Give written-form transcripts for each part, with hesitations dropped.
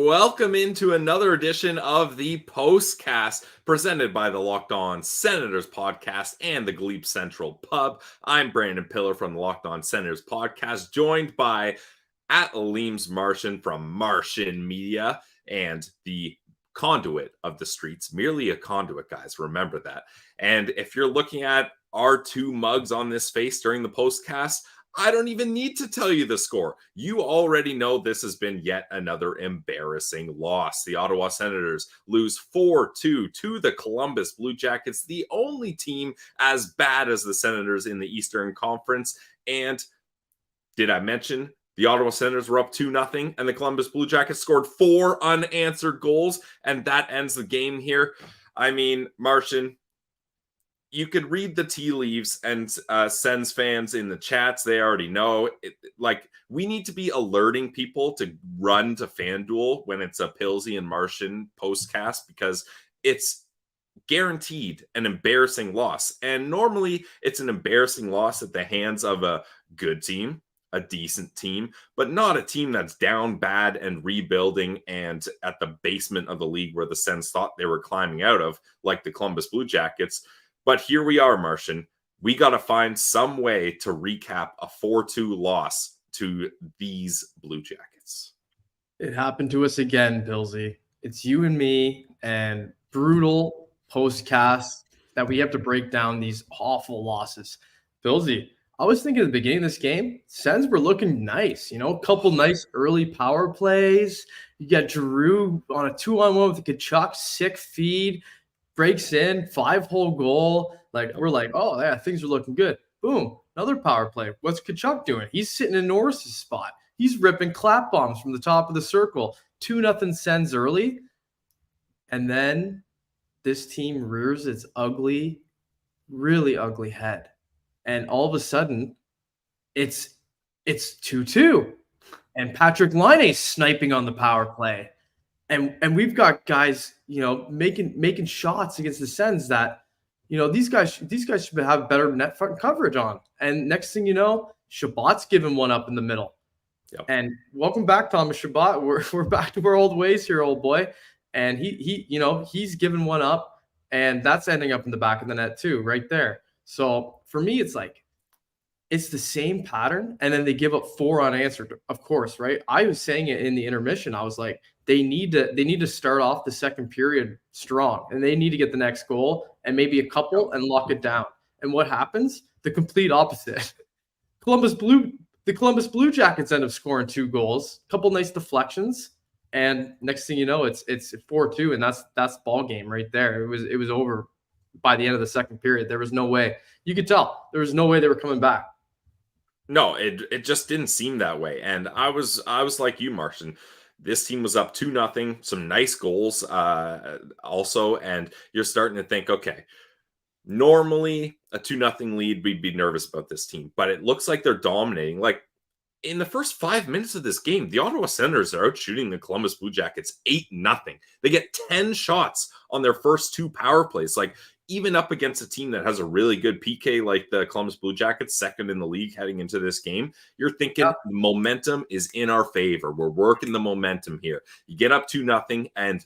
welcome into another edition of the Postcast presented by the Locked On Senators podcast and the Glebe Central Pub. I'm Brandon Piller from the Locked On Senators podcast, joined by Martian from Martian Media and the conduit of the streets, merely a conduit, guys. Remember that. And if you're looking at our two mugs on this face during the postcast, I don't even need to tell you the score. You already know this has been yet another embarrassing loss. The Ottawa Senators lose 4-2 to the Columbus Blue Jackets, the only team as bad as the Senators in the Eastern Conference. And did I mention the Ottawa Senators were up 2-0 and the Columbus Blue Jackets scored 4 unanswered goals, and that ends the game here? I mean, Martian, you could read the tea leaves and Sens fans in the chats. They already know. We need to be alerting people to run to FanDuel when it's a Pilsy and Martian postcast, because it's guaranteed an embarrassing loss. And normally it's an embarrassing loss at the hands of a good team, a decent team, but not a team that's down bad and rebuilding and at the basement of the league where the Sens thought they were climbing out of, like the Columbus Blue Jackets. But here we are, Martian. We got to find some way to recap a 4-2 loss to these Blue Jackets. It happened to us again, Pilsy. It's you and me and brutal postcasts that we have to break down these awful losses. Pilsy, I was thinking at the beginning of this game, Sens were looking nice. You know, a couple nice early power plays. You got Giroux on a 2-on-1 with a Kachuk, sick feed. Breaks in, 5-hole goal. We're like, oh yeah, things are looking good. Boom, another power play. What's Kachuk doing? He's sitting in Norris's spot. He's ripping clap bombs from the top of the circle. 2-0 Sens early. And then this team rears its ugly, really ugly head. And all of a sudden, it's 2-2. And Patrick Laine's sniping on the power play. And we've got guys, you know, making shots against the Sens that, you know, these guys should have better net front coverage on. And next thing you know, Shabbat's giving one up in the middle. Yep. And welcome back, Thomas Shabbat. We're back to our old ways here, old boy. And he's giving one up, and that's ending up in the back of the net too, right there. So for me, it's the same pattern, and then they give up 4 unanswered, of course, right? I was saying it in the intermission. I was like, they need to start off the second period strong, and they need to get the next goal and maybe a couple and lock it down. And what happens? The complete opposite. The Columbus Blue Jackets end up scoring 2 goals, a couple nice deflections, and next thing you know, it's 4-2, and that's ball game right there. It was over by the end of the second period. There was no way. You could tell there was no way they were coming back. No, it just didn't seem that way. And I was like you, Martian. This team was up 2-0, some nice goals also, and you're starting to think, okay, normally a 2-0 lead, we'd be nervous about this team, but it looks like they're dominating. Like in the first 5 minutes of this game, the Ottawa Senators are out shooting the Columbus Blue Jackets 8-0. They get 10 shots on their first 2 power plays. Like, even up against a team that has a really good PK like the Columbus Blue Jackets, second in the league heading into this game, you're thinking the momentum is in our favor. We're working the momentum here. You get up 2-0, and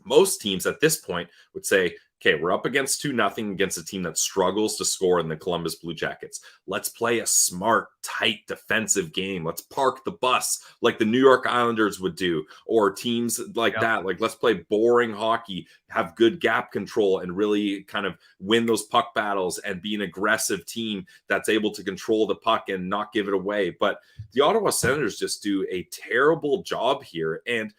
most teams at this point would say, okay, we're up against 2-0 against a team that struggles to score in the Columbus Blue Jackets. Let's play a smart, tight defensive game. Let's park the bus like the New York Islanders would do, or teams like that. Like, let's play boring hockey, have good gap control, and really kind of win those puck battles and be an aggressive team that's able to control the puck and not give it away. But the Ottawa Senators just do a terrible job here. And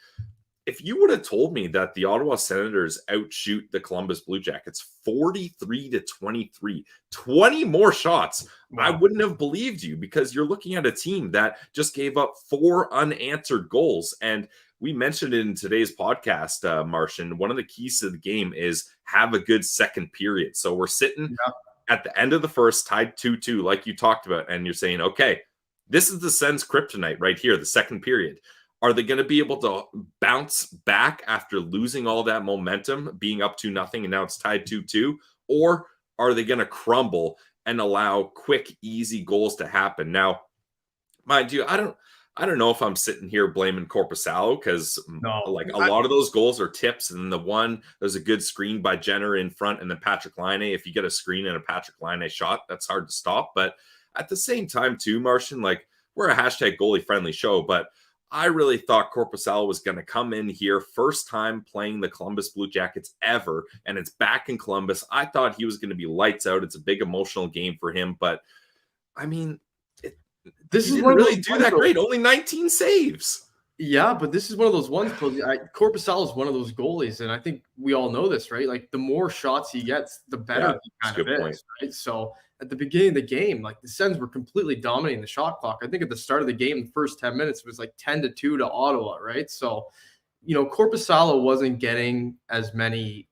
if you would have told me that the Ottawa Senators outshoot the Columbus Blue Jackets 43-23, 20 more shots, wow, I wouldn't have believed you, because you're looking at a team that just gave up 4 unanswered goals. And we mentioned it in today's podcast, Martian, one of the keys to the game is have a good second period. So we're sitting at the end of the first, tied 2-2, like you talked about, and you're saying, okay, this is the Sens kryptonite right here, the second period. Are they going to be able to bounce back after losing all that momentum, being up 2-0 and now it's tied 2-2? Or are they going to crumble and allow quick, easy goals to happen? Now, mind you, I I don't know if I'm sitting here blaming Corpusalo because No, like a lot of those goals are tips, and there's a good screen by Jenner in front, and then Patrick Laine. If you get a screen and a Patrick Laine shot, that's hard to stop. But at the same time, too, Martian, like we're a hashtag goalie friendly show, but I really thought Corpusalo was going to come in here first time playing the Columbus Blue Jackets ever, and it's back in Columbus. I thought he was going to be lights out. It's a big emotional game for him, but I mean, this he is didn't one of really those do that great. Only 19 saves. Yeah, but this is one of those ones. Corpusalo is one of those goalies, and I think we all know this, right? Like the more shots he gets, the better he kind of is, right? So at the beginning of the game, like the Sens were completely dominating the shot clock. I think at the start of the game, the first 10 minutes, it was like 10-2 to Ottawa, right? So, Corpusalo wasn't getting as many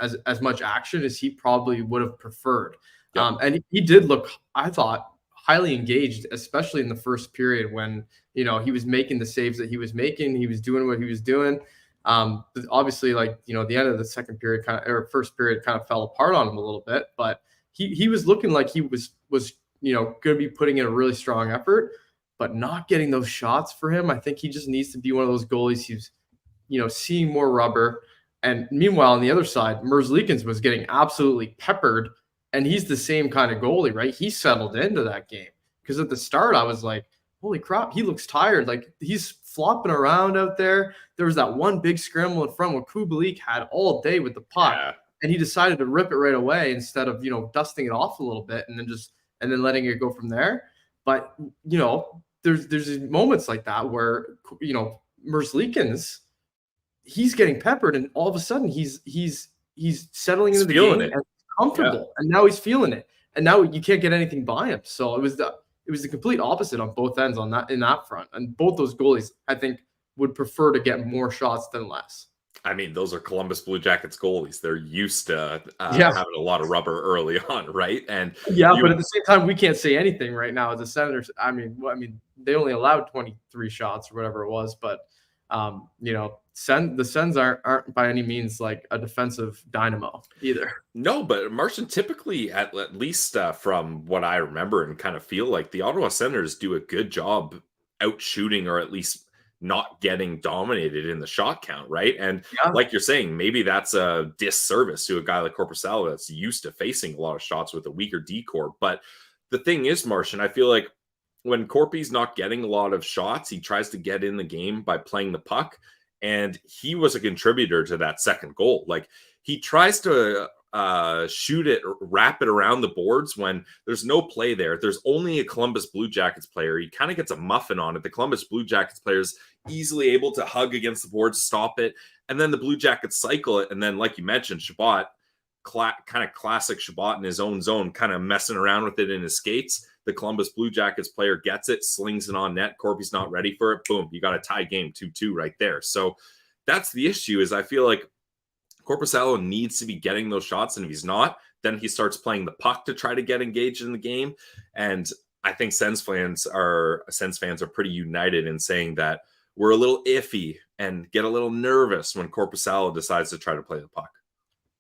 as much action as he probably would have preferred. Yep. And he did look, I thought, highly engaged, especially in the first period when he was making the saves that he was making. He was doing what he was doing. Obviously, like the end of the second period first period kind of fell apart on him a little bit, but he was looking like he was going to be putting in a really strong effort, but not getting those shots for him. I think he just needs to be one of those goalies who's seeing more rubber. And meanwhile, on the other side, Merzlikins was getting absolutely peppered. And he's the same kind of goalie, right? He settled into that game because at the start I was like, holy crap, he looks tired. Like he's flopping around out there. There was that one big scramble in front where Kubalik had all day with the puck, and he decided to rip it right away instead of dusting it off a little bit and then letting it go from there. But there's moments like that where Merzlikins, he's getting peppered, and all of a sudden he's settling into the game. Comfortable, and now he's feeling it, and now you can't get anything by him. So it was the complete opposite on both ends in that front, and both those goalies I think would prefer to get more shots than less. I mean, those are Columbus Blue Jackets goalies. They're used to having a lot of rubber early on, right? And but at the same time, we can't say anything right now as the Senators. I mean, they only allowed 23 shots or whatever it was, but the Sens aren't by any means like a defensive dynamo either. No, but Martian, typically, at least from what I remember and kind of feel like, the Ottawa Senators do a good job out shooting or at least not getting dominated in the shot count, right? And like you're saying, maybe that's a disservice to a guy like Corpusalo that's used to facing a lot of shots with a weaker D-corps. But the thing is, Martian, I feel like when Corpy's not getting a lot of shots, he tries to get in the game by playing the puck. And he was a contributor to that second goal. Like he tries to shoot it, wrap it around the boards when there's no play there. There's only a Columbus Blue Jackets player. He kind of gets a muffin on it. The Columbus Blue Jackets players easily able to hug against the boards, stop it. And then the Blue Jackets cycle it. And then, like you mentioned, Chabot, kind of classic Chabot in his own zone, kind of messing around with it in his skates. The Columbus Blue Jackets player gets it, slings it on net. Corby's not ready for it. Boom, you got a tie game 2-2 right there. So that's the issue is I feel like Korpisalo needs to be getting those shots. And if he's not, then he starts playing the puck to try to get engaged in the game. And I think Sens fans are pretty united in saying that we're a little iffy and get a little nervous when Korpisalo decides to try to play the puck.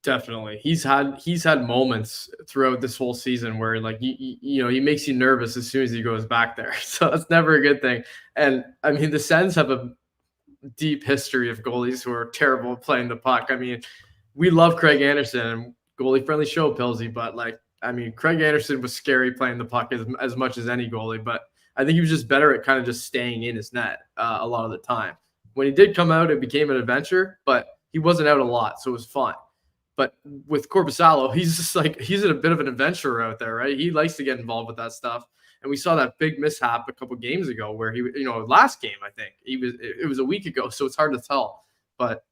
Definitely. He's had moments throughout this whole season where like he makes you nervous as soon as he goes back there. So that's never a good thing. And I mean the Sens have a deep history of goalies who are terrible at playing the puck. I mean, we love Craig Anderson, goalie friendly show, Pilsy, but like I mean Craig Anderson was scary playing the puck as much as any goalie, but I think he was just better at kind of just staying in his net a lot of the time. When he did come out, it became an adventure, but he wasn't out a lot, so it was fun. But with Korpisalo, he's just like he's a bit of an adventurer out there, right? He likes to get involved with that stuff. And we saw that big mishap a couple games ago where he, last game, I think it was a week ago, so it's hard to tell. But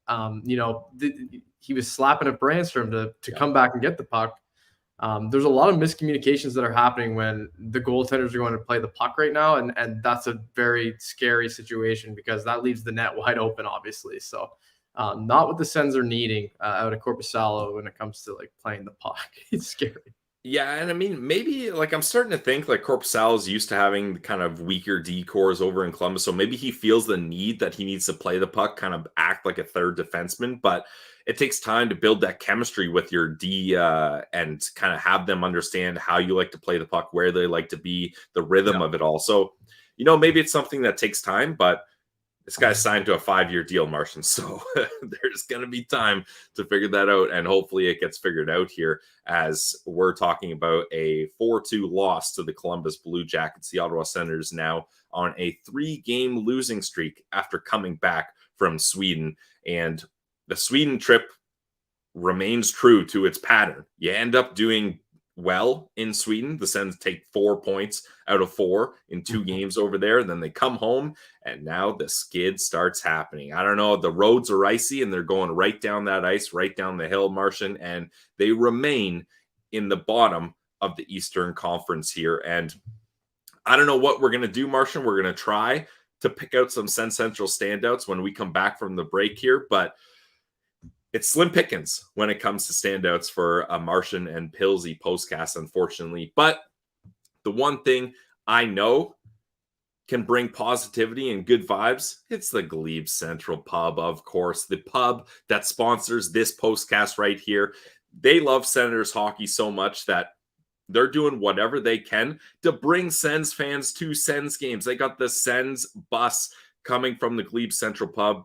he was slapping at Brandstrom to come back and get the puck. There's a lot of miscommunications that are happening when the goaltenders are going to play the puck right now, and that's a very scary situation because that leaves the net wide open, obviously. So. Not what the Sens are needing out of Korpisalo when it comes to like playing the puck. It's scary. Yeah, and I mean, maybe like I'm starting to think like Korpisalo's used to having the kind of weaker D-cores over in Columbus, so maybe he feels the need that he needs to play the puck, kind of act like a third defenseman, but it takes time to build that chemistry with your D and kind of have them understand how you like to play the puck, where they like to be, the rhythm of it all. So maybe it's something that takes time, but this guy's signed to a 5-year deal, Martian. So there's going to be time to figure that out. And hopefully it gets figured out here as we're talking about a 4-2 loss to the Columbus Blue Jackets. The Ottawa Senators now on a 3-game losing streak after coming back from Sweden. And the Sweden trip remains true to its pattern. You end up doing well in Sweden. The Sens take 4 points out of 4 in 2 games over there. Then they come home, and now the skid starts happening. I don't know. The roads are icy, and they're going right down that ice, right down the hill, Martian, and they remain in the bottom of the Eastern Conference here. And I don't know what we're going to do, Martian. We're going to try to pick out some Sen Central standouts when we come back from the break here, but it's slim pickings when it comes to standouts for a Martian and Pillsy postcast, unfortunately. But the one thing I know can bring positivity and good vibes, it's the Glebe Central Pub, of course. The pub that sponsors this postcast right here. They love Senators hockey so much that they're doing whatever they can to bring Sens fans to Sens games. They got the Sens bus coming from the Glebe Central Pub.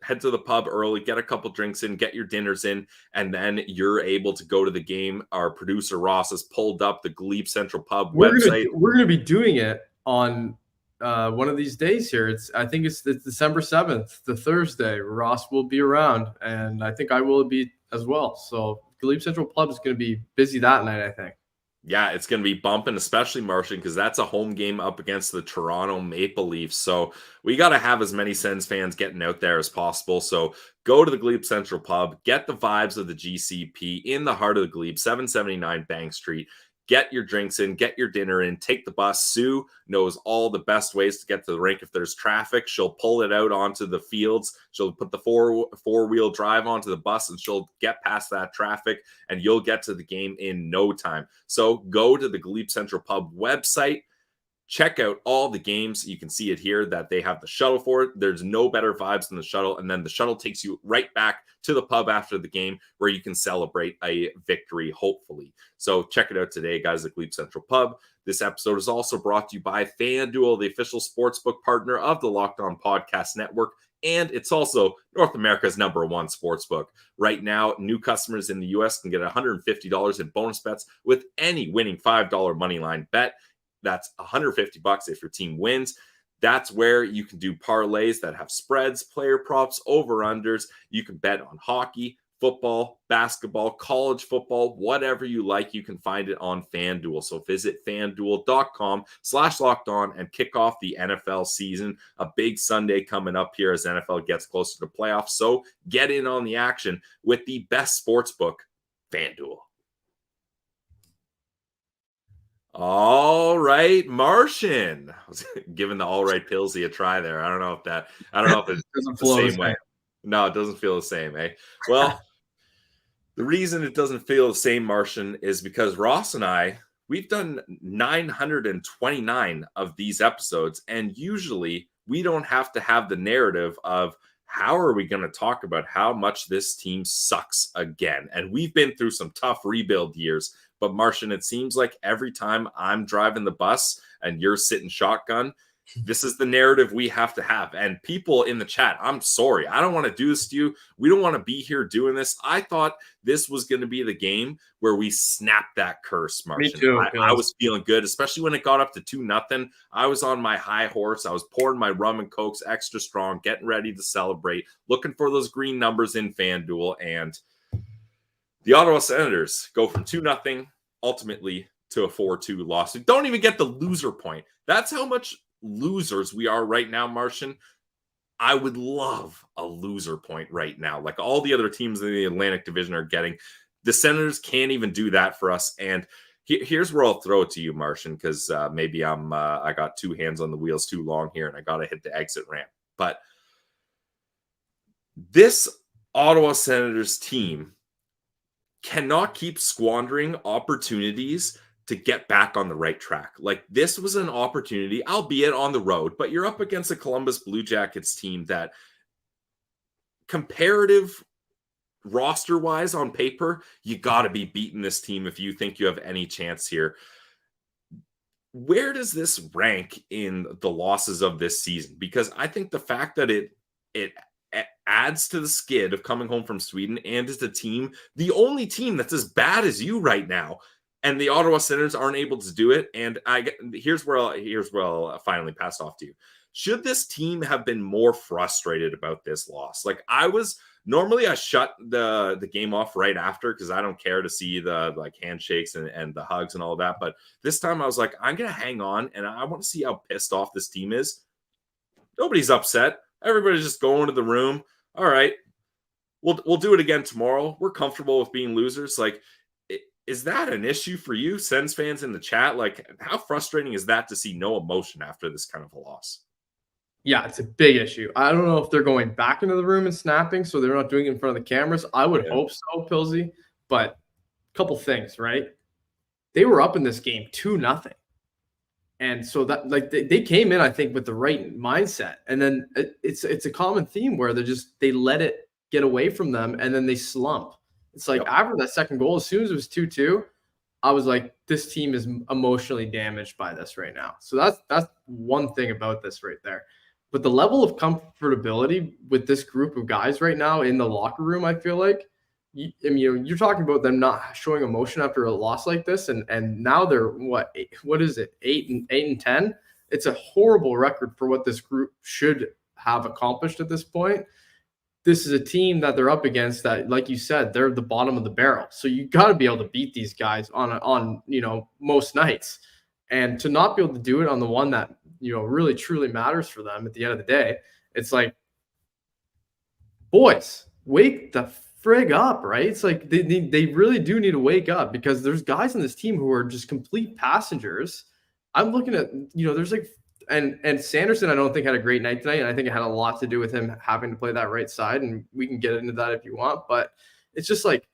Head to the pub early, get a couple drinks in, get your dinners in, and then you're able to go to the game. Our producer Ross has pulled up the Glebe Central Pub website. We're gonna be doing it on one of these days here. I think it's December 7th, the Thursday. Ross will be around, and I think I will be as well. So Glebe Central Pub is going to be busy that night, I think. Yeah, it's going to be bumping, especially Martian, because that's a home game up against the Toronto Maple Leafs. So we got to have as many Sens fans getting out there as possible. So go to the Glebe Central Pub, get the vibes of the GCP in the heart of the Glebe, 779 Bank Street. Get your drinks in, get your dinner in, take the bus. Sue knows all the best ways to get to the rink. If there's traffic, she'll pull it out onto the fields. She'll put the four-wheel drive onto the bus, and she'll get past that traffic, and you'll get to the game in no time. So go to the Glebe Central Pub website. Check out all the games. You can see it here that they have the shuttle for it. There's no better vibes than the shuttle. And then the shuttle takes you right back to the pub after the game where you can celebrate a victory, hopefully. So check it out today, guys, at Glebe Central Pub. This episode is also brought to you by FanDuel, the official sportsbook partner of the Locked On Podcast Network. And it's also North America's #1 sportsbook. Right now, new customers in the U.S. can get $150 in bonus bets with any winning $5 moneyline bet. That's $150 if your team wins. That's where you can do parlays that have spreads, player props, over-unders. You can bet on hockey, football, basketball, college football, whatever you like. You can find it on FanDuel. So visit FanDuel.com/lockedon and kick off the NFL season. A big Sunday coming up here as NFL gets closer to playoffs. So get in on the action with the best sports book, FanDuel. All right, Martian. I was giving the all right Pillsy a try there. I don't know if it doesn't the same way. No, it doesn't feel the same, eh? Well, the reason it doesn't feel the same, Martian, is because Ross and we've done 929 of these episodes, and usually we don't have to have the narrative of how are we going to talk about how much this team sucks again. And we've been through some tough rebuild years. But Martian, it seems like every time I'm driving the bus and you're sitting shotgun, this is the narrative we have to have. And people in the chat, I'm sorry. I don't want to do this to you. We don't want to be here doing this. I thought this was going to be the game where we snapped that curse, Martian. Me too. I was feeling good, especially when it got up to 2-0. I was on my high horse. I was pouring my rum and cokes extra strong, getting ready to celebrate, looking for those green numbers in FanDuel. And the Ottawa Senators go from 2-0 ultimately to a 4-2 loss. We don't even get the loser point. That's how much losers we are right now, Martian. I would love a loser point right now, like all the other teams in the Atlantic Division are getting. The Senators can't even do that for us. And here's where I'll throw it to you, Martian, because maybe I got two hands on the wheels too long here and I got to hit the exit ramp. But this Ottawa Senators team cannot keep squandering opportunities to get back on the right track. Like, this was an opportunity, albeit on the road, but you're up against a Columbus Blue Jackets team that, comparative roster-wise on paper, you got to be beating this team if you think you have any chance here. where does this rank in the losses of this season? Because I think the fact that it adds to the skid of coming home from Sweden and is the only team that's as bad as you right now, and the Ottawa Senators aren't able to do it. And here's where I'll finally pass off to you. Should this team have been more frustrated about this loss? Like I was. Normally, I shut the game off right after because I don't care to see the like handshakes and the hugs and all that. But this time I was like, I'm gonna hang on and I want to see how pissed off this team is. Nobody's upset. Everybody's just going to the room. All right, we'll do it again tomorrow. We're comfortable with being losers. Like, is that an issue for you, Sens fans in the chat? Like, how frustrating is that to see no emotion after this kind of a loss? Yeah, it's a big issue. I don't know if they're going back into the room and snapping, so they're not doing it in front of the cameras. I would hope so, Pilsy. But a couple things, right? They were up in this game 2-0. And so that like they came in, I think, with the right mindset. And then it's a common theme where they let it get away from them and then they slump. It's like after that second goal, as soon as it was 2-2, I was like, this team is emotionally damaged by this right now. So that's one thing about this right there. But the level of comfortability with this group of guys right now in the locker room, I feel like, you're talking about them not showing emotion after a loss like this, and now they're what is it, 8-10? It's a horrible record for what this group should have accomplished at this point. This is a team that they're up against that, like you said, they're the bottom of the barrel. So you got to be able to beat these guys on most nights, and to not be able to do it on the one that really truly matters for them at the end of the day, it's like, boys, wake the frig up, right? It's like they really do need to wake up because there's guys on this team who are just complete passengers. I'm looking at, there's like, and Sanderson, I don't think had a great night tonight. And I think it had a lot to do with him having to play that right side. And we can get into that if you want, but it's just like,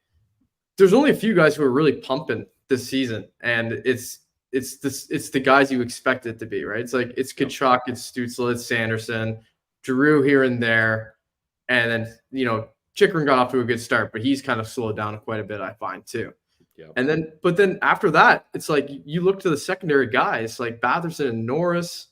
there's only a few guys who are really pumping this season. And it's the guys you expect it to be, right? It's like, it's Tkachuk, it's Stützle, it's Sanderson, Giroux here and there. And then, Chychrun got off to a good start, but he's kind of slowed down quite a bit, I find, too. Yep. And then after that, it's like you look to the secondary guys like Batherson and Norris.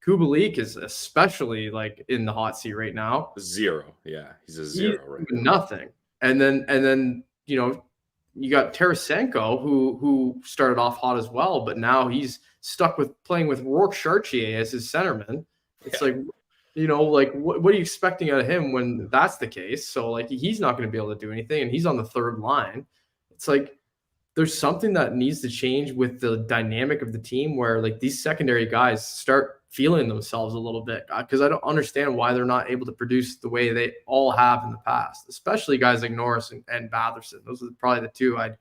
Kubalik is especially like in the hot seat right now. Zero. Yeah, he's a zero right now. Nothing. And then you got Tarasenko who started off hot as well, but now he's stuck with playing with Rourke Chartier as his centerman. It's like, what are you expecting out of him when that's the case? So like, he's not going to be able to do anything, and he's on the third line. It's like, there's something that needs to change with the dynamic of the team where like these secondary guys start feeling themselves a little bit, because I don't understand why they're not able to produce the way they all have in the past, especially guys like Norris and Batherson. Those are probably the two I'd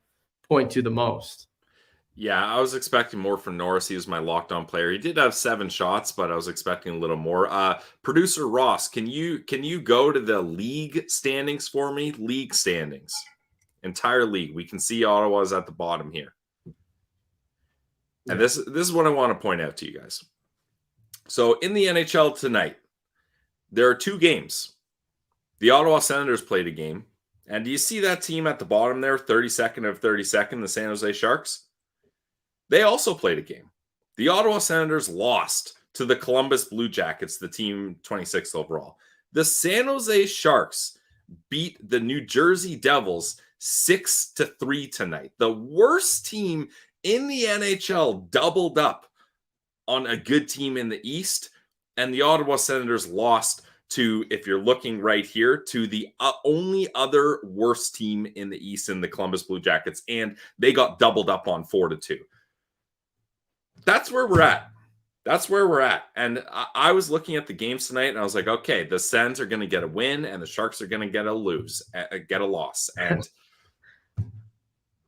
point to the most. Yeah, I was expecting more from Norris. He was my locked-on player. He did have 7 shots, but I was expecting a little more. Producer Ross, can you go to the league standings for me? League standings. Entire league. We can see Ottawa's at the bottom here. And this is what I want to point out to you guys. So in the NHL tonight, there are 2 games. The Ottawa Senators played a game. And do you see that team at the bottom there, 32nd of 32nd, the San Jose Sharks? They also played a game. The Ottawa Senators lost to the Columbus Blue Jackets, the team 26th overall. The San Jose Sharks beat the New Jersey Devils 6-3 tonight. The worst team in the NHL doubled up on a good team in the East, and the Ottawa Senators lost to, if you're looking right here, to the only other worst team in the East in the Columbus Blue Jackets, and they got doubled up on 4-2. That's where we're at. That's where we're at. And I was looking at the games tonight, and I was like, okay, the Sens are going to get a win, and the Sharks are going to get a loss. And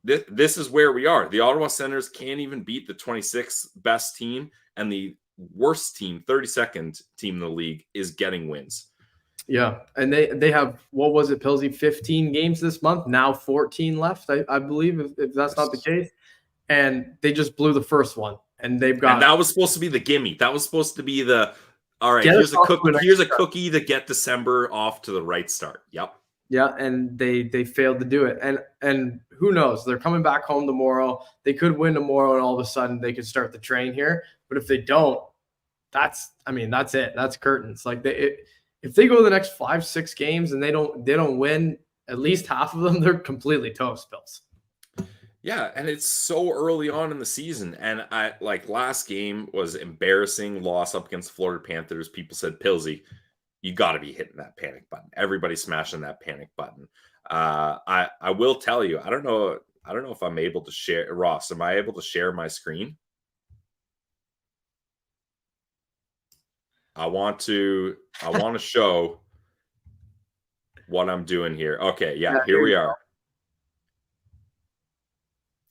this is where we are. The Ottawa Senators can't even beat the 26th best team, and the worst team, 32nd team in the league, is getting wins. Yeah, and they have, what was it, Pilsy, 15 games this month, now 14 left, I believe, if that's not the case. And they just blew the first one. And they've got. And that was supposed to be the gimme. That was supposed to be the. All right, here's a cookie to get December off to the right start. Yep. Yeah, and they failed to do it. And who knows? They're coming back home tomorrow. They could win tomorrow, and all of a sudden they could start the train here. But if they don't, that's it. That's curtains. Like if they go the next 5-6 games and they don't win at least half of them, they're completely toast, Bills. Yeah, and it's so early on in the season. And I like last game was embarrassing loss up against the Florida Panthers. People said, Pilsy, you got to be hitting that panic button. Everybody's smashing that panic button. I will tell you, I don't know if I'm able to share. Ross, am I able to share my screen? I want to show what I'm doing here. Okay, yeah, here we are.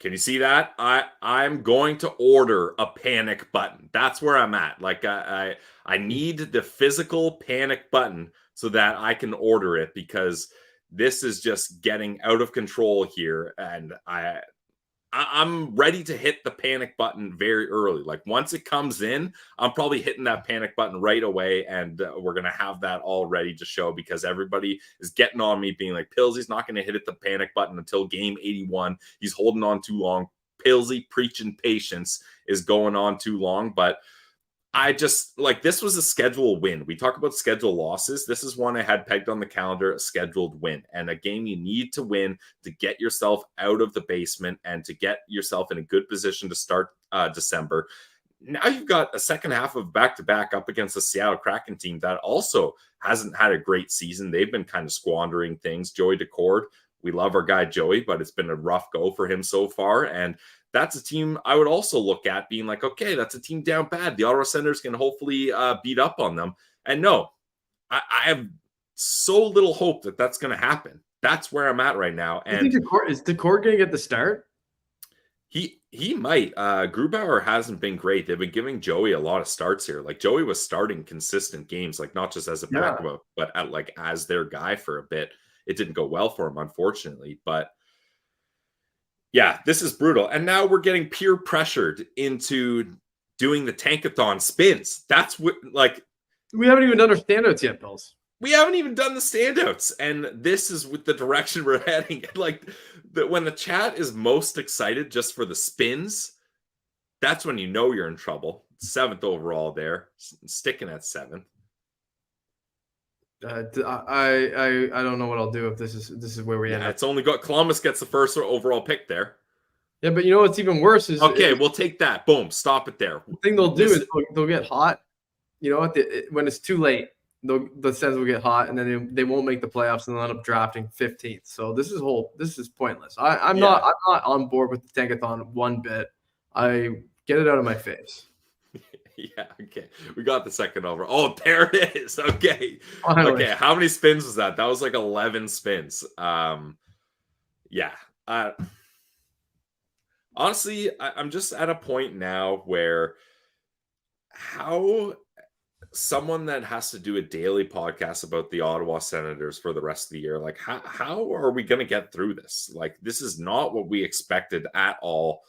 Can you see that? I'm going to order a panic button. That's where I'm at. Like I need the physical panic button so that I can order it, because this is just getting out of control here, and I'm ready to hit the panic button very early. Like once it comes in, I'm probably hitting that panic button right away, and we're gonna have that all ready to show, because everybody is getting on me, being like, Pillsy's not gonna hit the panic button until game 81. He's holding on too long. Pillsy preaching patience is going on too long, but I just like, this was a schedule win. We talk about schedule losses. This is one I had pegged on the calendar, a scheduled win, and a game you need to win to get yourself out of the basement and to get yourself in a good position to start December. Now you've got a second half of back-to-back up against the Seattle Kraken team that also hasn't had a great season. They've been kind of squandering things. Joey Decord, we love our guy Joey, but it's been a rough go for him so far. And that's a team I would also look at being like, okay, that's a team down bad. The Ottawa Senators can hopefully beat up on them. And no, I have so little hope that that's going to happen. That's where I'm at right now. And is Decord going to get the start? He might. Grubauer hasn't been great. They've been giving Joey a lot of starts here. Like Joey was starting consistent games, like not just as a backup, but as their guy for a bit. It didn't go well for him, unfortunately. But yeah, this is brutal. And now we're getting peer pressured into doing the tankathon spins. That's what, like, we haven't even done our standouts yet, Bills. We haven't even done the standouts. And this is with the direction we're heading. Like, when the chat is most excited just for the spins, that's when you know you're in trouble. 7th overall there, sticking at 7th. I don't know what I'll do if this is where we end up. It's only got Columbus gets the first overall pick there. Yeah, but you know what's even worse is we'll take that. Boom, stop it there. The thing they'll do is they'll get hot. You know, when it's too late, the Sens will get hot, and then they won't make the playoffs, and they'll end up drafting 15th. So this is pointless. I'm not on board with the tankathon one bit. I get it out of my face. Yeah, okay. We got the second over. Oh, there it is. Okay. Finally. Okay, how many spins was that? That was like 11 spins. Yeah. Honestly, I'm just at a point now where how someone that has to do a daily podcast about the Ottawa Senators for the rest of the year, like how are we going to get through this? Like, this is not what we expected at all.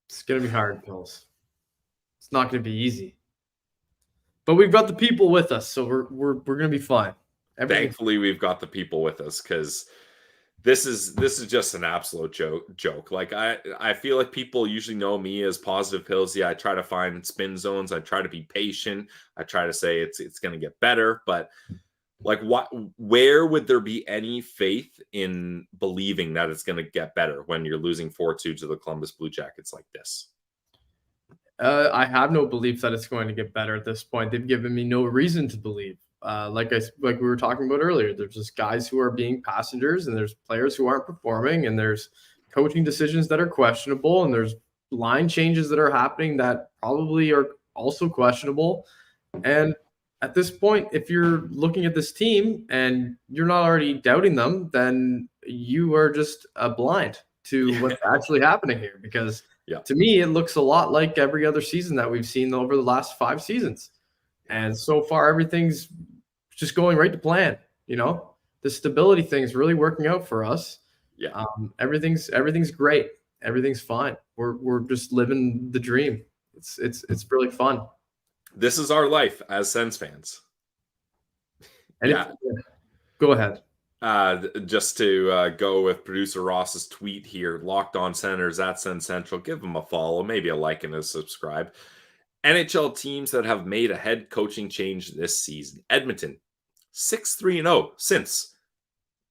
It's going to be hard, Pills. It's not going to be easy, but we've got the people with us, so we're going to be fine. Thankfully, we've got the people with us, because this is just an absolute joke. Like I feel like people usually know me as Positive Pills. Yeah, I try to find spin zones. I try to be patient. I try to say it's going to get better, but like where would there be any faith in believing that it's going to get better when you're losing 4-2 to the Columbus Blue Jackets like this? I have no belief that it's going to get better at this point. They've given me no reason to believe. Like we were talking about earlier, there's just guys who are being passengers, and there's players who aren't performing, and there's coaching decisions that are questionable, and there's line changes that are happening that probably are also questionable. And at this point, if you're looking at this team and you're not already doubting them, then you are just blind to what's actually happening here, because to me, it looks a lot like every other season that we've seen over the last 5 seasons. And so far, everything's just going right to plan. You know, the stability thing is really working out for us. Yeah. Everything's great. Everything's fine. We're just living the dream. It's really fun. This is our life as Sens fans. And Go ahead. Just to go with producer Ross's tweet here, Locked On Senators at Sen Central. Give them a follow, maybe a like and a subscribe. NHL teams that have made a head coaching change this season. Edmonton, 6-3-0 since,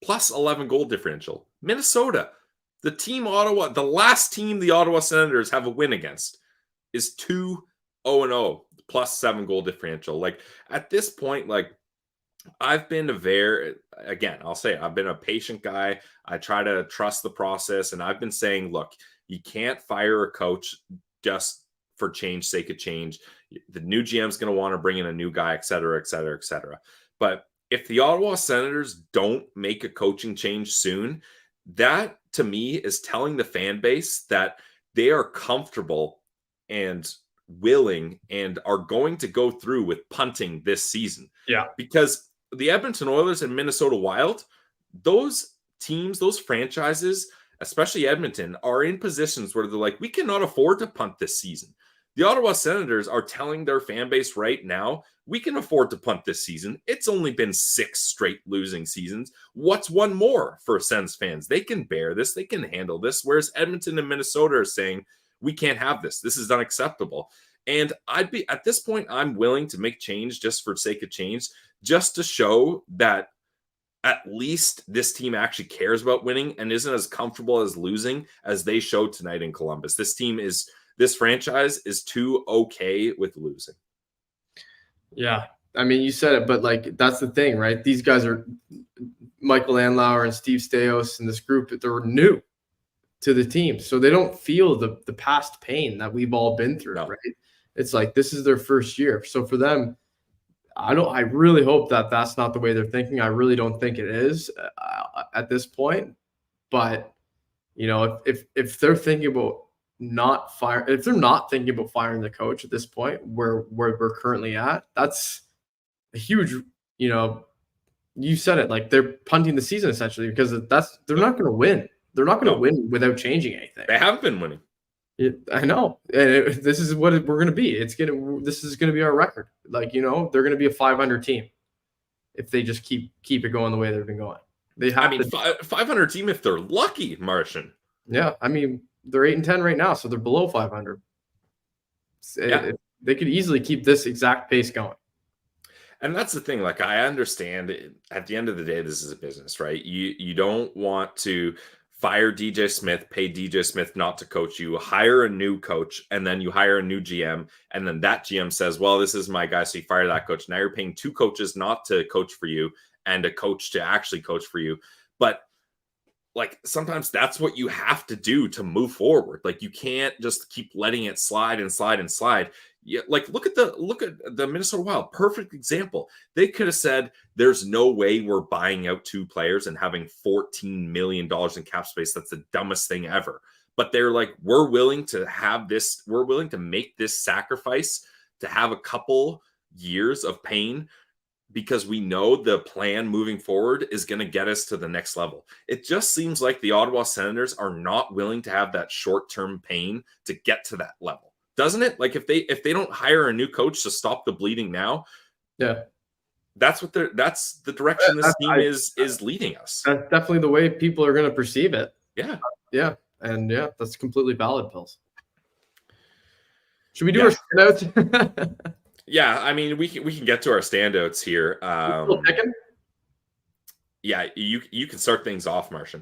plus 11 goal differential. Minnesota, the last team the Ottawa Senators have a win against is 2-0-0, plus 7 goal differential. Like, at this point, like, I've been I've been a patient guy. I try to trust the process. And I've been saying, look, you can't fire a coach just for change sake of change. The new GM is going to want to bring in a new guy, et cetera, et cetera, et cetera. But if the Ottawa Senators don't make a coaching change soon, that to me is telling the fan base that they are comfortable and willing and are going to go through with punting this season. Yeah. Because the Edmonton Oilers and Minnesota Wild, those teams, those franchises, especially Edmonton, are in positions where they're like, we cannot afford to punt this season. The Ottawa Senators are telling their fan base right now, we can afford to punt this season. It's only been 6 straight losing seasons. What's one more for Sens fans? They can bear this. They can handle this. Whereas Edmonton and Minnesota are saying, we can't have this. This is unacceptable. And at this point, I'm willing to make change just for sake of change, just to show that at least this team actually cares about winning and isn't as comfortable as losing as they showed tonight in Columbus. This franchise is too okay with losing. Yeah. I mean, you said it, but like, that's the thing, right? These guys are Michael Andlauer and Steve Staios and this group, they're new to the team. So they don't feel the past pain that we've all been through, right? It's like, this is their first year. So for them, I really hope that that's not the way they're thinking. I really don't think it is at this point. But, you know, if they're thinking about if they're not thinking about firing the coach at this point where we're currently at, that's a huge, you know, you said it, like they're punting the season essentially, because they're not going to win. They're not going to win without changing anything. They have been winning. I know. And this is what we're going to be. This is going to be our record. Like, you know, they're going to be a 500 team if they just keep it going the way they've been going. They have 500 team if they're lucky, Martian. Yeah, I mean, they're 8-10 right now, so they're below 500. They could easily keep this exact pace going. And that's the thing. Like, I understand at the end of the day, this is a business, right? You don't want to fire DJ Smith, pay DJ Smith not to coach you, hire a new coach, and then you hire a new GM, and then that GM says, well, this is my guy, so you fire that coach. Now you're paying 2 coaches not to coach for you and a coach to actually coach for you. But like, sometimes that's what you have to do to move forward. Like, you can't just keep letting it slide and slide and slide. Yeah, like look at the Minnesota Wild. Perfect example. They could have said, there's no way we're buying out 2 players and having $14 million in cap space. That's the dumbest thing ever. But they're like, we're willing to have this. We're willing to make this sacrifice to have a couple years of pain, because we know the plan moving forward is going to get us to the next level. It just seems like the Ottawa Senators are not willing to have that short-term pain to get to that level. Doesn't it? Like, if they don't hire a new coach to stop the bleeding now, yeah, that's the direction this team is leading us. That's definitely the way people are going to perceive it. Yeah. Yeah. And yeah, that's completely valid, Pills. Should we do our standouts? Yeah, I mean, we can get to our standouts here. Yeah, you can start things off, Martian.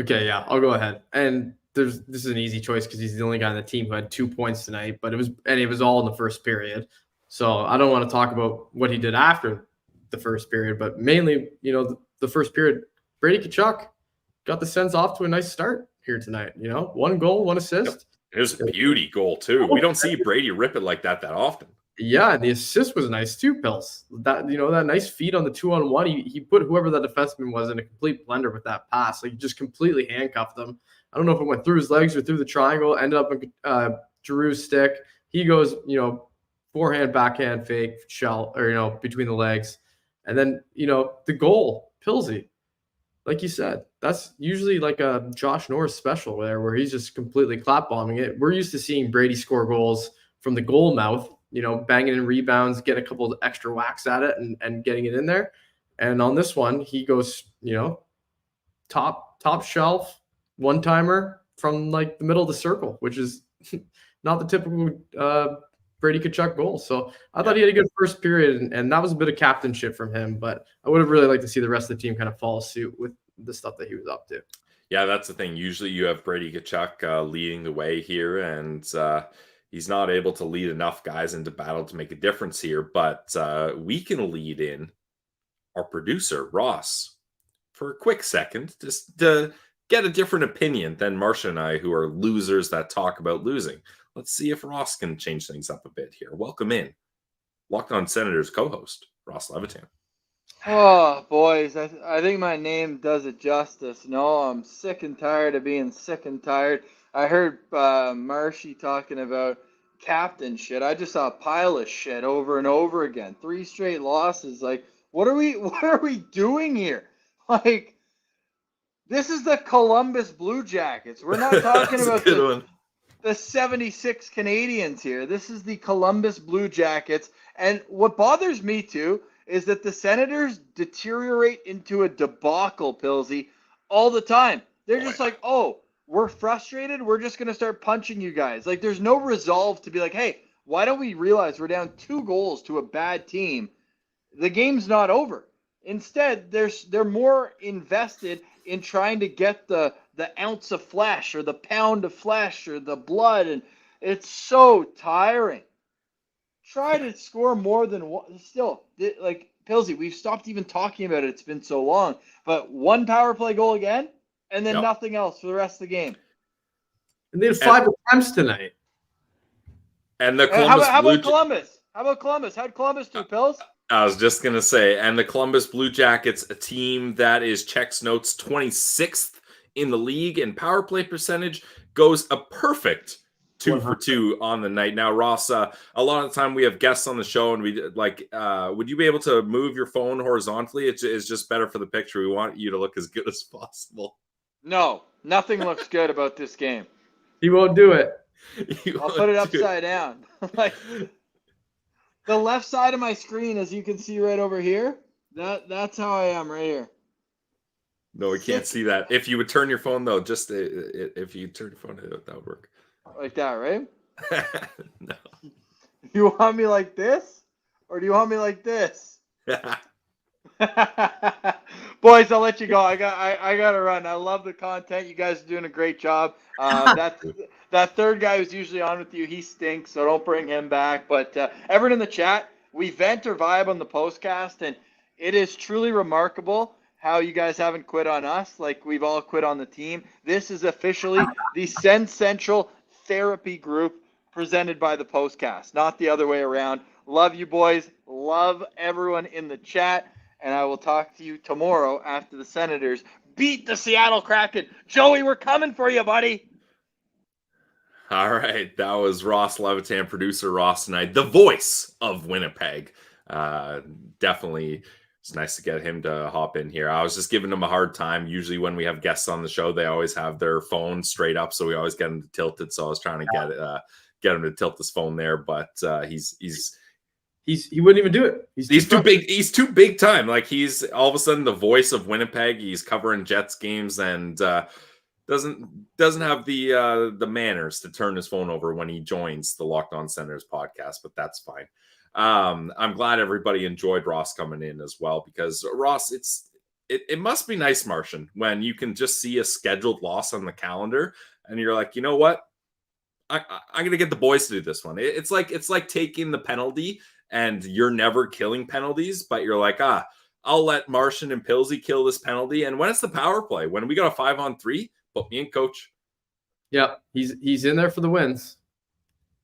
Okay, yeah, I'll go ahead. And this is an easy choice because he's the only guy on the team who had 2 points tonight, but it was all in the first period. So I don't want to talk about what he did after the first period, but mainly, you know, the first period, Brady Tkachuk got the Sens off to a nice start here tonight. You know, 1 goal, 1 assist. Yep. It was a beauty goal too. We don't see Brady rip it like that often. Yeah, and the assist was nice too, Pills. That, you know, that nice feed on the 2-on-1. He put whoever that defenseman was in a complete blender with that pass. Like, he just completely handcuffed them. I don't know if it went through his legs or through the triangle. Ended up in Giroux's stick. He goes, you know, forehand, backhand, fake, shell, or, you know, between the legs. And then, you know, the goal, Pillsy. Like you said, that's usually like a Josh Norris special there, where he's just completely clap bombing it. We're used to seeing Brady score goals from the goal mouth, you know, banging in rebounds, get a couple of extra whacks at it and getting it in there. And on this one, he goes, top shelf, one-timer from like the middle of the circle, which is not the typical Brady Tkachuk goal. So I thought he had a good first period, and that was a bit of captainship from him. But I would have really liked to see the rest of the team kind of follow suit with the stuff that he was up to. Yeah, that's the thing. Usually you have Brady Tkachuk leading the way here, and he's not able to lead enough guys into battle to make a difference here. But we can lead in our producer, Ross, for a quick second, just to get a different opinion than Marcia and I, who are losers that talk about losing. Let's see if Ross can change things up a bit here. Welcome in, Locked On Senators co-host, Ross Levitan. Oh, boys, I think my name does it justice. No, I'm sick and tired of being sick and tired. I heard Marshy talking about captain shit. I just saw a pile of shit over and over again. 3 straight losses. Like, what are we doing here? Like, this is the Columbus Blue Jackets. We're not talking about the 76 Canadians here. This is the Columbus Blue Jackets. And what bothers me, too, is that the Senators deteriorate into a debacle, Pillsy, all the time. They're just like, oh, we're frustrated. We're just going to start punching you guys. Like, there's no resolve to be like, hey, why don't we realize we're down 2 goals to a bad team? The game's not over. Instead, they're more invested in trying to get the ounce of flesh or the pound of flesh or the blood, and it's so tiring. Try to score more than one. Still, like, Pillsy, we've stopped even talking about it. It's been so long. But 1 power play goal again, and then nothing else for the rest of the game. And they had 5 attempts tonight. And the Columbus how about Columbus? How about Columbus? How'd Columbus do, Pills? I was just going to say, and the Columbus Blue Jackets, a team that is Czech's Notes 26th in the league in power play percentage, goes a perfect 2 for 2 on the night. Now, Ross, a lot of the time we have guests on the show, and we would you be able to move your phone horizontally? It's just better for the picture. We want you to look as good as possible. No, nothing looks good about this game. He won't do it. I'll put it upside down. Like, the left side of my screen, as you can see right over here, that's how I am right here. No, we can't see that. If you would turn your phone, though, just if you turn your phone, that would work. Like that, right? No. You want me like this? Or do you want me like this? Boys, I'll let you go. I got to run. I love the content. You guys are doing a great job. That third guy who's usually on with you, he stinks, so don't bring him back. But everyone in the chat, we vent or vibe on the Postcast, and it is truly remarkable how you guys haven't quit on us like we've all quit on the team. This is officially the Sen Central Therapy Group presented by the Postcast, not the other way around. Love you, boys. Love everyone in the chat. And I will talk to you tomorrow after the Senators beat the Seattle Kraken. Joey, we're coming for you, buddy. All right. That was Ross Levitan, producer Ross tonight, the voice of Winnipeg. Definitely, it's nice to get him to hop in here. I was just giving him a hard time. Usually when we have guests on the show, they always have their phone straight up, so we always get them tilted. So I was trying to get him to tilt his phone there, but he wouldn't even do it. He's too big. He's too big time. Like, he's all of a sudden the voice of Winnipeg. He's covering Jets games and doesn't have the manners to turn his phone over when he joins the Locked On Senators podcast. But that's fine. I'm glad everybody enjoyed Ross coming in as well, because Ross, it must be nice, Martian, when you can just see a scheduled loss on the calendar and you're like, you know what? I'm gonna get the boys to do this one. It's like taking the penalty. And you're never killing penalties, but you're like, I'll let Martian and Pillsy kill this penalty. And when it's the power play, when we got a 5-on-3, put me in, coach. Yeah, he's in there for the wins.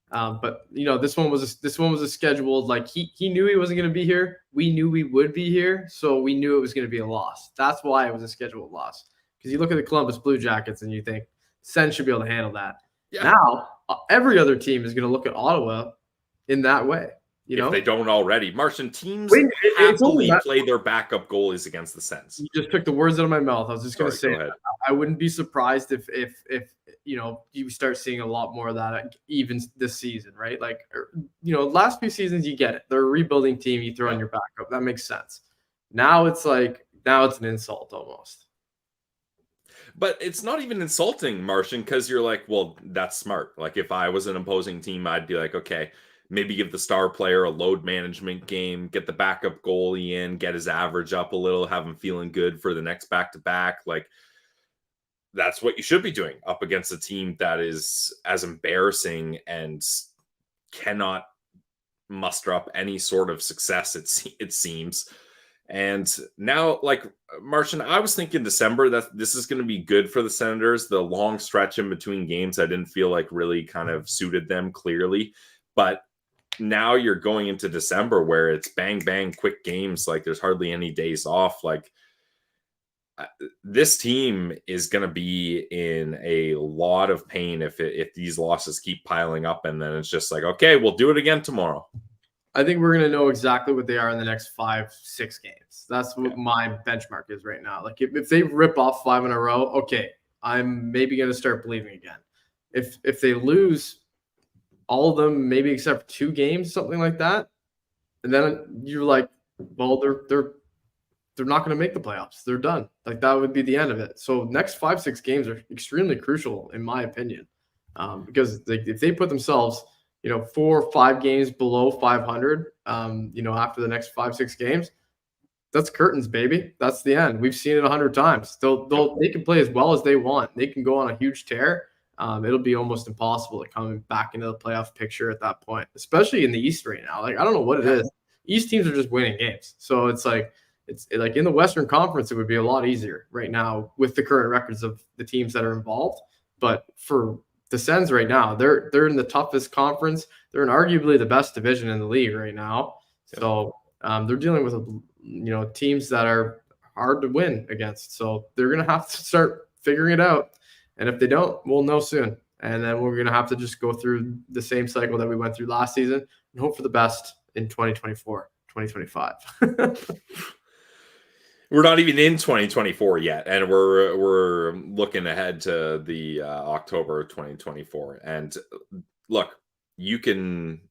But this one was a scheduled, like, he knew he wasn't going to be here. We knew we would be here, so we knew it was going to be a loss. That's why it was a scheduled loss. Because you look at the Columbus Blue Jackets and you think Sen should be able to handle that. Yeah. Now every other team is going to look at Ottawa in that way. If they don't already. Martian teams happily play their backup goalies against the Sens. You just took the words out of my mouth. I was just going to say, I wouldn't be surprised if you start seeing a lot more of that even this season, right? Like, last few seasons, you get it. They're a rebuilding team. You throw in your backup. That makes sense. Now it's an insult almost. But it's not even insulting, Martian, because you're like, well, that's smart. Like if I was an opposing team, I'd be like, okay, maybe give the star player a load management game, get the backup goalie in, get his average up a little, have him feeling good for the next back-to-back. Like that's what you should be doing up against a team that is as embarrassing and cannot muster up any sort of success, it seems. And now, like Martian, I was thinking December that this is going to be good for the Senators. The long stretch in between games, I didn't feel like really kind of suited them clearly. But now you're going into December where it's bang, bang, quick games. Like there's hardly any days off. Like this team is going to be in a lot of pain if these losses keep piling up. And then it's just like, okay, we'll do it again tomorrow. I think we're going to know exactly what they are in the next 5-6 games. That's what my benchmark is right now. Like if they rip off 5 in a row, okay, I'm maybe going to start believing again. If they lose all of them, maybe except 2 games, something like that, and then you're like, well, they're not going to make the playoffs. They're done. Like that would be the end of it. So next 5-6 games are extremely crucial in my opinion, because if they put themselves 4 or 5 games below 500, after the next 5-6 games, that's curtains, baby. That's the end. We've seen it 100 times. They can play as well as they want. They can go on a huge tear. It'll be almost impossible to come back into the playoff picture at that point, especially in the East right now. Like, I don't know what it is. East teams are just winning games. So it's like in the Western Conference, it would be a lot easier right now with the current records of the teams that are involved. But for the Sens right now, they're in the toughest conference. They're in arguably the best division in the league right now. So they're dealing with teams that are hard to win against. So they're gonna have to start figuring it out. And if they don't, we'll know soon. And then we're gonna have to just go through the same cycle that we went through last season and hope for the best in 2024, 2025. We're not even in 2024 yet, and we're looking ahead to the October 2024. And look, you can't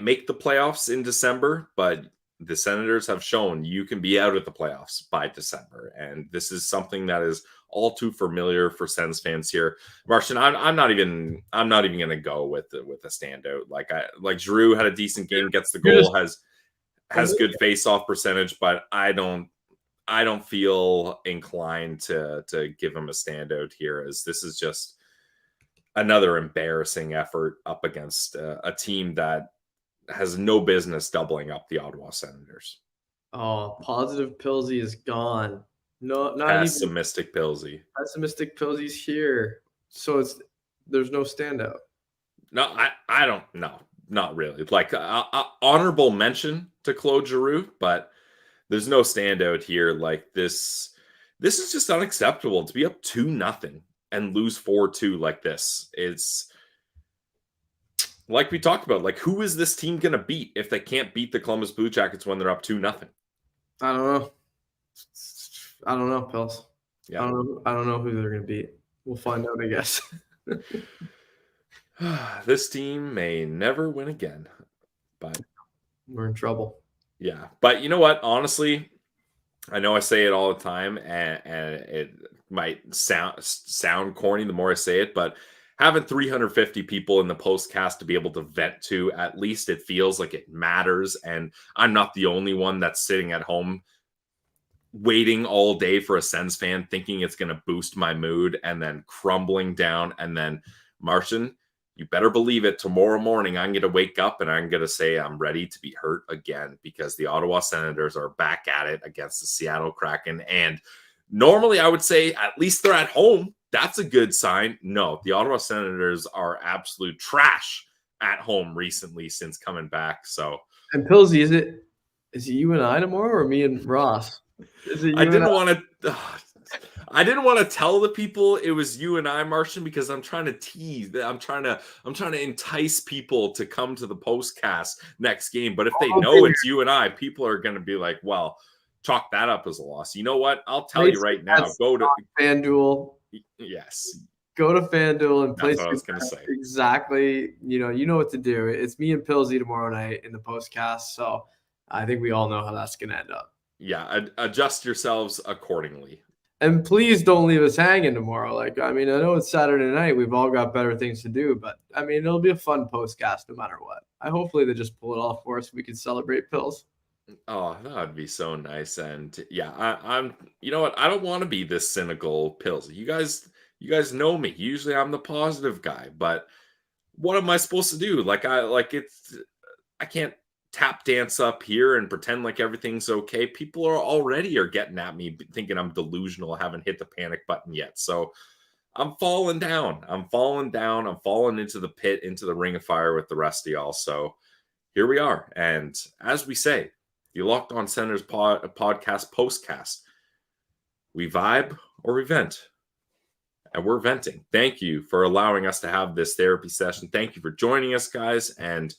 make the playoffs in December, but the Senators have shown you can be out of the playoffs by December, and this is something that is all too familiar for Sens fans here. Martian, I'm not even going to go with a standout. Like Giroux had a decent game, gets the goal, has good face-off percentage, but I don't feel inclined to give him a standout here, as this is just another embarrassing effort up against a team that has no business doubling up the Ottawa Senators. Oh, positive Pillsy is gone. No, not pessimistic Pillsy. Pessimistic Pillsy's here. So there's no standout. No, I don't. No, not really. Like honorable mention to Claude Giroux, but there's no standout here. Like this is just unacceptable to be up 2-0 and lose 4-2 like this. It's like we talked about. Like, who is this team going to beat if they can't beat the Columbus Blue Jackets when they're up 2-0? I don't know, Pels. Yeah. I don't know who they're going to beat. We'll find out, I guess. This team may never win again, but we're in trouble. Yeah, but you know what? Honestly, I know I say it all the time, and it might sound corny the more I say it, but having 350 people in the Postcast to be able to vent to, at least it feels like it matters. And I'm not the only one that's sitting at home waiting all day for a Sens fan, thinking it's going to boost my mood, and then crumbling down. And then, Martian, you better believe it, tomorrow morning I'm going to wake up and I'm going to say I'm ready to be hurt again, because the Ottawa Senators are back at it against the Seattle Kraken. And normally I would say at least they're at home. That's a good sign. No, the Ottawa Senators are absolute trash at home recently since coming back. So, and Pillsy, is it you and I tomorrow, or me and Ross? I didn't want to tell the people it was you and I, Martian, because I'm trying to tease. I'm trying to entice people to come to the Postcast next game. But if they know it's you and I, people are going to be like, well, chalk that up as a loss. You know what? I'll tell you right now. Go to FanDuel. Yes. Go to FanDuel and play. That's what I was going to say. Exactly. You know what to do. It's me and Pillsy tomorrow night in the Postcast. So I think we all know how that's going to end up. Yeah, adjust yourselves accordingly. And please don't leave us hanging tomorrow. Like, I mean, I know it's Saturday night. We've all got better things to do, but I mean, it'll be a fun postcast no matter what. Hopefully they just pull it off for us. We can celebrate Pills. Oh, that would be so nice. And yeah, I'm. You know what? I don't want to be this cynical, Pills. You guys know me. Usually, I'm the positive guy, but what am I supposed to do? I can't tap dance up here and pretend like everything's okay. People are getting at me thinking I'm delusional. I haven't hit the panic button yet. So I'm falling down. I'm falling down. I'm falling into the pit, into the ring of fire with the rest of y'all. So here we are. And as we say, the Locked On Senators podcast postcast, we vibe or we vent. And we're venting. Thank you for allowing us to have this therapy session. Thank you for joining us, guys. And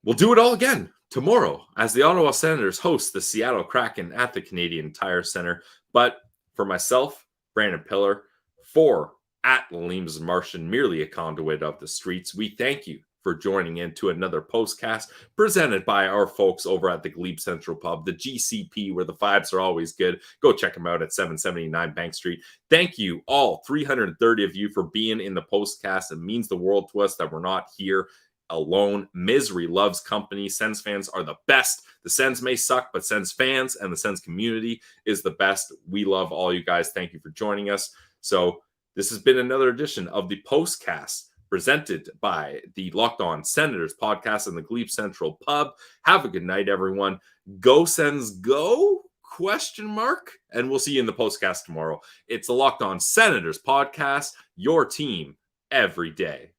we'll do it all again tomorrow as the Ottawa Senators host the Seattle Kraken at the Canadian Tire Center. But for myself, Brandon Piller, for @Piller and The Martian, merely a conduit of the streets, we thank you for joining in to another postcast presented by our folks over at the Glebe Central Pub, the GCP, where the vibes are always good. Go check them out at 779 Bank Street. Thank you all, 330 of you, for being in the postcast. It means the world to us that we're not here alone. Misery loves company. Sens fans are the best. The Sens may suck, but Sens fans and the Sens community is the best. We love all you guys. Thank you for joining us. So this has been another edition of the Postcast presented by the Locked On Senators podcast and the Glebe Central Pub. Have a good night, everyone. Go Sens, go? ? And we'll see you in the postcast tomorrow. It's the Locked On Senators podcast, your team every day.